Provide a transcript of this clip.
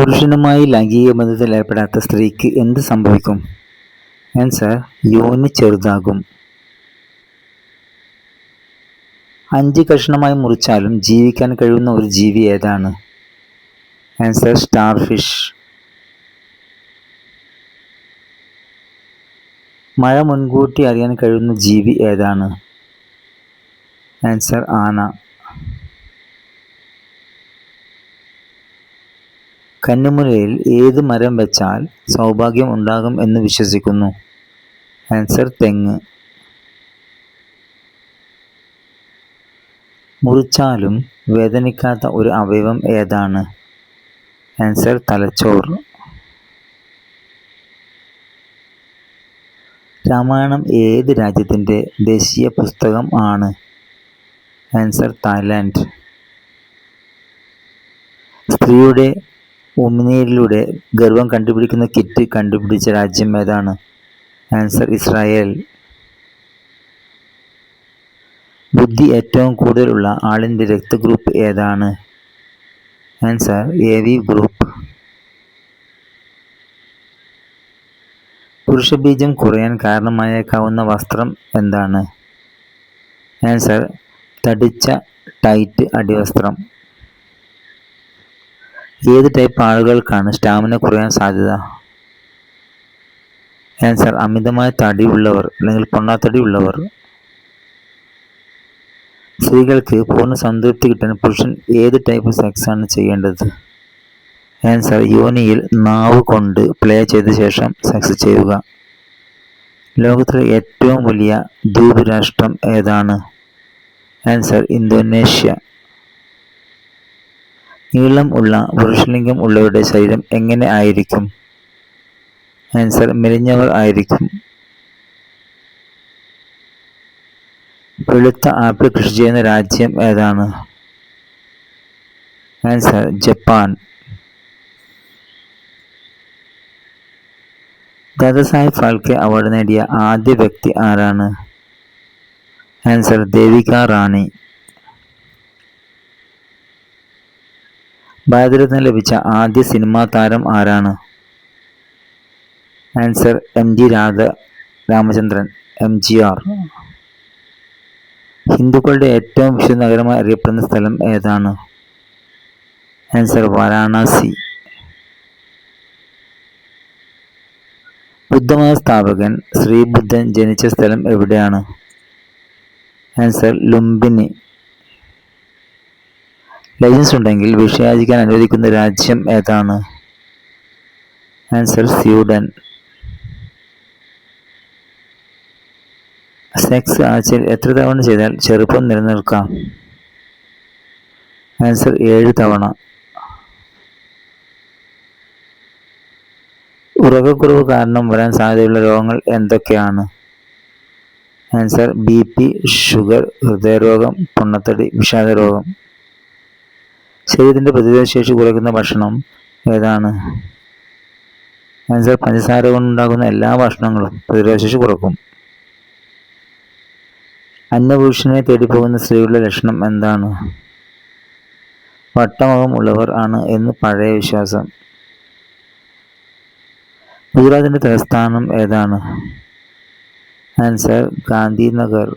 പുരുഷനുമായി ലൈംഗിക ബന്ധത്തിൽ ഏർപ്പെടാത്ത സ്ത്രീക്ക് എന്ത് സംഭവിക്കും? ആൻസർ: യോനി ചെറുതാകും. 5 കഷണമായി മുറിച്ചാലും ജീവിക്കാൻ കഴിയുന്ന ഒരു ജീവി ഏതാണ്? Answer: star fish. മഴ മുൻകൂട്ടി അറിയാൻ കഴിയുന്ന ജീവി ഏതാണ്? ആൻസർ: ആന. കന്നിമൂലയിൽ ഏത് മരം വെച്ചാൽ സൗഭാഗ്യം ഉണ്ടാകും എന്ന് വിശ്വസിക്കുന്നു? ആൻസർ: തെങ്ങ്. മുറിച്ചാലും വേദനിക്കാത്ത ഒരു അവയവം ഏതാണ്? ആൻസർ: തലച്ചോർ. രാമായണം ഏത് രാജ്യത്തിൻ്റെ ദേശീയ പുസ്തകം ആണ്? Answer: Thailand. സ്ത്രീയുടെ ഉമിനീരിലൂടെ ഗർഭം കണ്ടുപിടിക്കുന്ന കിറ്റ് കണ്ടുപിടിച്ച രാജ്യം ഏതാണ്? Answer: Israel. ബുദ്ധി ഏറ്റവും കൂടുതലുള്ള ആളിൻ്റെ രക്തഗ്രൂപ്പ് ഏതാണ്? Answer: AB group. പുരുഷബീജം കുറയാൻ കാരണമായേക്കാവുന്ന വസ്ത്രം എന്താണ്? ആൻസർ: തടിച്ച ടൈറ്റ് അടിവസ്ത്രം. ഏത് ടൈപ്പ് ആളുകൾക്കാണ് സ്റ്റാമിന കുറയാൻ സാധ്യത? ആൻസർ: അമിതമായ തടി ഉള്ളവർ അല്ലെങ്കിൽ പൊണ്ണാത്തടി ഉള്ളവർ. സ്ത്രീകൾക്ക് പൂർണ്ണ സംതൃപ്തി കിട്ടാൻ പുരുഷൻ ഏത് ടൈപ്പ് സെക്സ് ആണ് ചെയ്യേണ്ടത്? ആൻസർ: യോനിയിൽ നാവ് കൊണ്ട് പ്ലേ ചെയ്ത ശേഷം സെക്സ് ചെയ്യുക. ലോകത്തിലെ ഏറ്റവും വലിയ ദ്വീപ് രാഷ്ട്രം ഏതാണ്? Answer: Indonesia. നീളം ഉള്ള പുരുഷലിംഗം ഉള്ളവരുടെ ശരീരം എങ്ങനെ ആയിരിക്കും? ആൻസർ: മെലിഞ്ഞവർ ആയിരിക്കും. വെളുത്ത ആപ്പിൾ കൃഷി ചെയ്യുന്ന രാജ്യം ഏതാണ്? Answer: Japan. Dadasaheb Phalke award നേടിയ ആദ്യ വ്യക്തി ആരാണ്? ആൻസർ: ദേവിക റാണി. ഭാരതരത്ന ലഭിച്ച ആദ്യ സിനിമാ താരം ആരാണ്? Answer: MG Ramachandran, MGR. ഹിന്ദുക്കളുടെ ഏറ്റവും വിശുദ്ധ നഗരമായി അറിയപ്പെടുന്ന സ്ഥലം ഏതാണ്? ആൻസർ: വാരാണസി. ബുദ്ധമത സ്ഥാപകൻ ശ്രീബുദ്ധൻ ജനിച്ച സ്ഥലം എവിടെയാണ്? ആൻസർ: ലുംബിനി. ലൈസൻസ് ഉണ്ടെങ്കിൽ വിഷയാചിക്കാൻ അനുവദിക്കുന്ന രാജ്യം ഏതാണ്? Answer: Sweden. സെക്സ് ആഴ്ചയിൽ എത്ര തവണ ചെയ്താൽ ചെറുപ്പം നിലനിൽക്കാം? ആൻസർ: 7 തവണ. ഉറക്കക്കുറവ് കാരണം വരാൻ സാധ്യതയുള്ള രോഗങ്ങൾ എന്തൊക്കെയാണ്? ആൻസർ: BP, ഷുഗർ, ഹൃദയരോഗം, പൊണ്ണത്തടി, വിഷാദരോഗം. ശരീരത്തിൻ്റെ പ്രതിരോധശേഷി കുറയ്ക്കുന്ന ഭക്ഷണം ഏതാണ്? ആൻസർ: പഞ്ചസാര കൊണ്ടുണ്ടാകുന്ന എല്ലാ ഭക്ഷണങ്ങളും പ്രതിരോധശേഷി കുറക്കും. അന്യപുരുഷനെ തേടിപ്പോകുന്ന സ്ത്രീകളുടെ ലക്ഷണം എന്താണ്? വട്ടമുഖം ഉള്ളവർ ആണ് എന്ന് പഴയ വിശ്വാസം. ഗുജറാത്തിൻ്റെ തലസ്ഥാനം ഏതാണ്? ആൻസർ: ഗാന്ധിനഗർ.